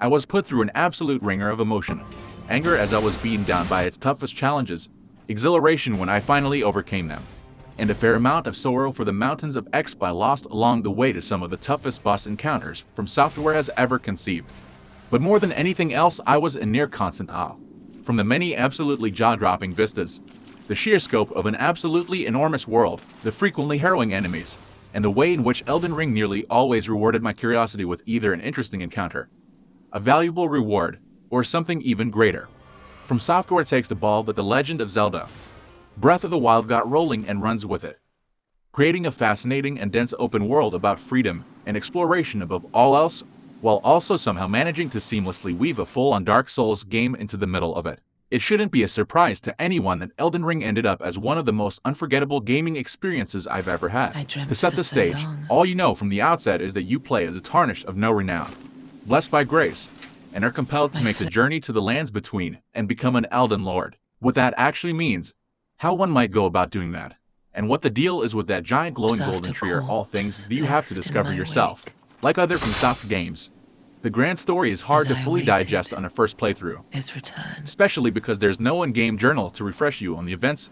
I was put through an absolute ringer of emotion. Anger as I was beaten down by its toughest challenges, exhilaration when I finally overcame them, and a fair amount of sorrow for the mountains of XP I lost along the way to some of the toughest boss encounters FromSoftware has ever conceived. But more than anything else, I was in near constant awe. From the many absolutely jaw-dropping vistas, the sheer scope of an absolutely enormous world, the frequently harrowing enemies, and the way in which Elden Ring nearly always rewarded my curiosity with either an interesting encounter, a valuable reward, or something even greater. FromSoftware takes the ball that The Legend of Zelda Breath of the Wild got rolling and runs with it, creating a fascinating and dense open world about freedom and exploration above all else, while also somehow managing to seamlessly weave a full-on Dark Souls game into the middle of it. It shouldn't be a surprise to anyone that Elden Ring ended up as one of the most unforgettable gaming experiences I've ever had. To set the stage, all you know from the outset is that you play as a tarnished of no renown, blessed by grace, and are compelled to make the journey to the lands between and become an Elden Lord. What that actually means, how one might go about doing that, and what the deal is with that giant glowing golden tree are all things that you have to discover yourself. Like other FromSoft games, the grand story is hard to fully digest on a first playthrough, especially because there's no in-game journal to refresh you on the events,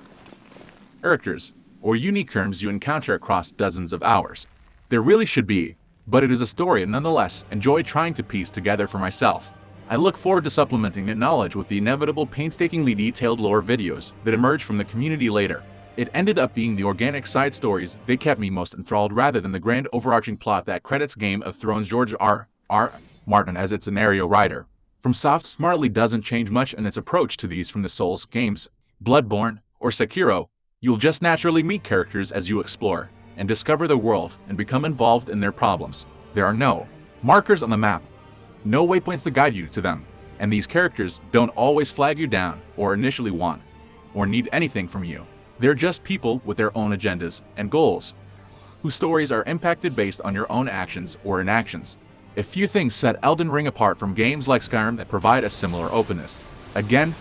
characters, or unique terms you encounter across dozens of hours. There really should be, but it is a story I nonetheless enjoy trying to piece together for myself. I look forward to supplementing that knowledge with the inevitable painstakingly detailed lore videos that emerge from the community later. It ended up being the organic side stories that kept me most enthralled rather than the grand overarching plot that credits Game of Thrones George R.R. Martin as its scenario writer. FromSoft smartly doesn't change much in its approach to these from the Souls games, Bloodborne, or Sekiro. You'll just naturally meet characters as you explore and discover the world and become involved in their problems. There are no markers on the map, no waypoints to guide you to them, and these characters don't always flag you down or initially want or need anything from you. They're just people with their own agendas and goals, whose stories are impacted based on your own actions or inactions. A few things set Elden Ring apart from games like Skyrim that provide a similar openness. Again,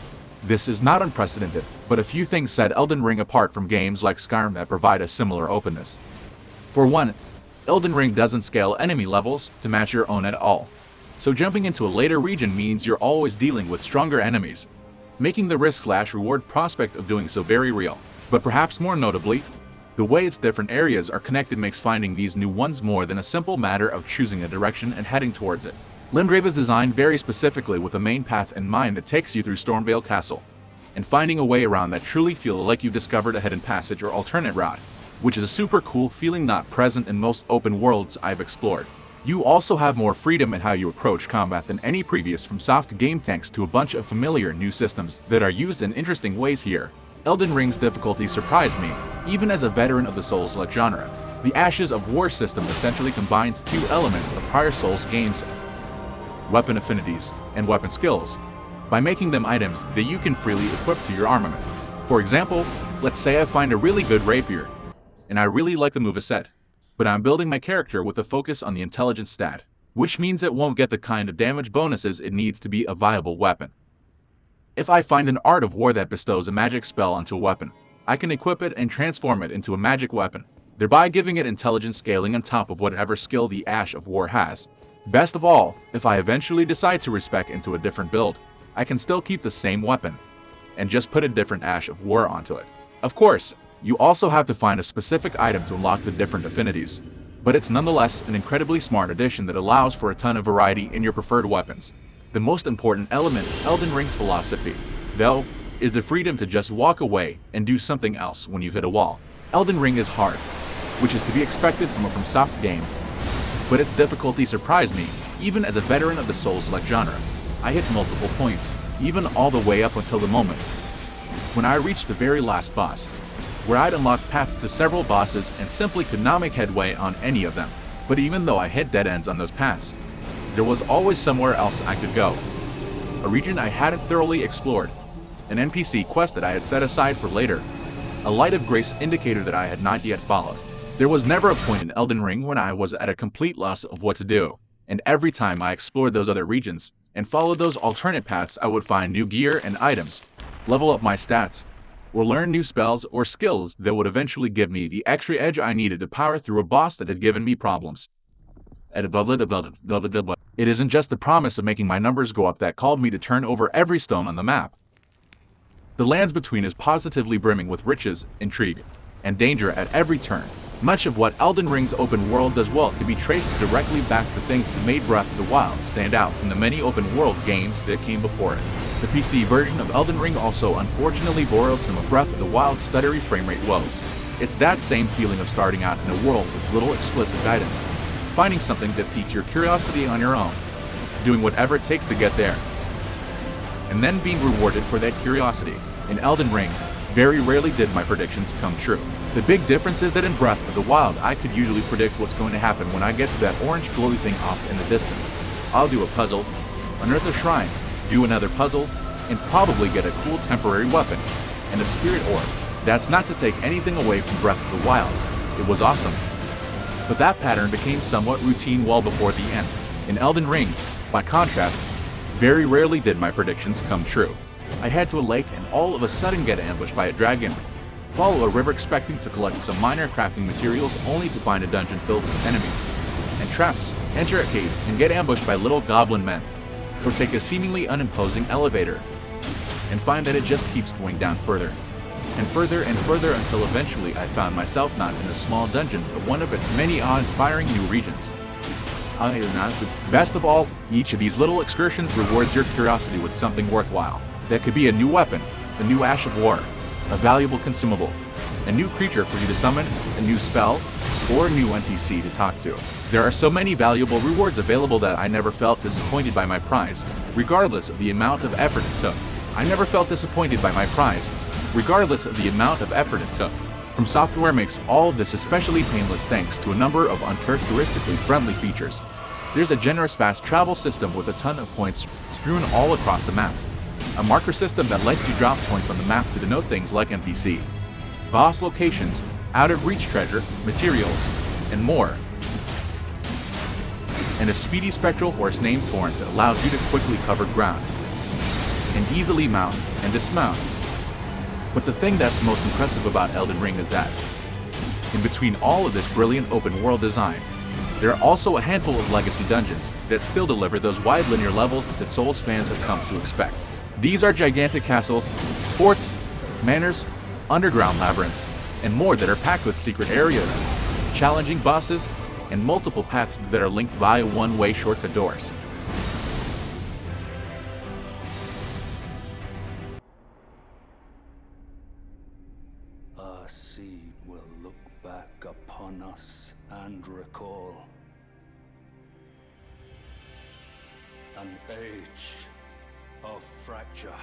this is not unprecedented, but a few things set Elden Ring apart from games like Skyrim that provide a similar openness. For one, Elden Ring doesn't scale enemy levels to match your own at all. So jumping into a later region means you're always dealing with stronger enemies, making the risk/reward prospect of doing so very real. But perhaps more notably, the way its different areas are connected makes finding these new ones more than a simple matter of choosing a direction and heading towards it. Limgrave is designed very specifically with a main path in mind that takes you through Stormvale Castle, and finding a way around that truly feels like you've discovered a hidden passage or alternate route, which is a super cool feeling not present in most open worlds I've explored. You also have more freedom in how you approach combat than any previous FromSoft game thanks to a bunch of familiar new systems that are used in interesting ways here. Elden Ring's difficulty surprised me, even as a veteran of the Souls-like genre. The Ashes of War system essentially combines two elements of prior Souls games, weapon affinities and weapon skills, by making them items that you can freely equip to your armament. For example, let's say I find a really good rapier, and I really like the moveset, but I'm building my character with a focus on the intelligence stat, which means it won't get the kind of damage bonuses it needs to be a viable weapon. If I find an Art of War that bestows a magic spell onto a weapon, I can equip it and transform it into a magic weapon, thereby giving it intelligence scaling on top of whatever skill the Ash of War has. Best of all, if I eventually decide to respec into a different build, I can still keep the same weapon, and just put a different Ash of War onto it. Of course, you also have to find a specific item to unlock the different affinities, but it's nonetheless an incredibly smart addition that allows for a ton of variety in your preferred weapons. The most important element of Elden Ring's philosophy, though, is the freedom to just walk away and do something else when you hit a wall. Elden Ring is hard, which is to be expected from a FromSoft game, but its difficulty surprised me, even as a veteran of the Souls-like genre. I hit multiple points, even all the way up until the moment when I reached the very last boss, where I'd unlocked paths to several bosses and simply could not make headway on any of them. But even though I hit dead ends on those paths, there was always somewhere else I could go. A region I hadn't thoroughly explored, an NPC quest that I had set aside for later, a light of grace indicator that I had not yet followed. There was never a point in Elden Ring when I was at a complete loss of what to do, and every time I explored those other regions and followed those alternate paths, I would find new gear and items, level up my stats, or learn new spells or skills that would eventually give me the extra edge I needed to power through a boss that had given me problems. It isn't just the promise of making my numbers go up that called me to turn over every stone on the map. The lands between is positively brimming with riches, intrigue, and danger at every turn. Much of what Elden Ring's open world does well can be traced directly back to things that made Breath of the Wild stand out from the many open world games that came before it. The PC version of Elden Ring also unfortunately borrows some of Breath of the Wild's stuttery framerate woes. It's that same feeling of starting out in a world with little explicit guidance, finding something that piques your curiosity on your own, doing whatever it takes to get there, and then being rewarded for that curiosity. In Elden Ring, very rarely did my predictions come true. The big difference is that in Breath of the Wild, I could usually predict what's going to happen when I get to that orange glowy thing off in the distance. I'll do a puzzle, unearth a shrine, do another puzzle, and probably get a cool temporary weapon, and a spirit orb. That's not to take anything away from Breath of the Wild. It was awesome. But that pattern became somewhat routine well before the end. In Elden Ring, by contrast, very rarely did my predictions come true. I head to a lake and all of a sudden get ambushed by a dragon, follow a river expecting to collect some minor crafting materials only to find a dungeon filled with enemies and traps, enter a cave and get ambushed by little goblin men, or take a seemingly unimposing elevator and find that it just keeps going down further and further and further until eventually I found myself not in a small dungeon but one of its many awe-inspiring new regions. Best of all, each of these little excursions rewards your curiosity with something worthwhile. That could be a new weapon, a new ash of war, a valuable consumable, a new creature for you to summon, a new spell, or a new NPC to talk to. There are so many valuable rewards available that I never felt disappointed by my prize, regardless of the amount of effort it took. I never felt disappointed by my prize, regardless of the amount of effort it took. FromSoftware makes all of this especially painless thanks to a number of uncharacteristically friendly features. There's a generous fast travel system with a ton of points strewn all across the map. A marker system that lets you drop points on the map to denote things like NPC, boss locations, out-of-reach treasure, materials, and more. And a speedy spectral horse named Torrent that allows you to quickly cover ground and easily mount and dismount. But the thing that's most impressive about Elden Ring is that, in between all of this brilliant open world design, there are also a handful of legacy dungeons that still deliver those wide linear levels that Souls fans have come to expect. These are gigantic castles, forts, manors, underground labyrinths, and more that are packed with secret areas, challenging bosses, and multiple paths that are linked via one-way shortcut doors. Our seed will look back upon us and recall an age of fracture.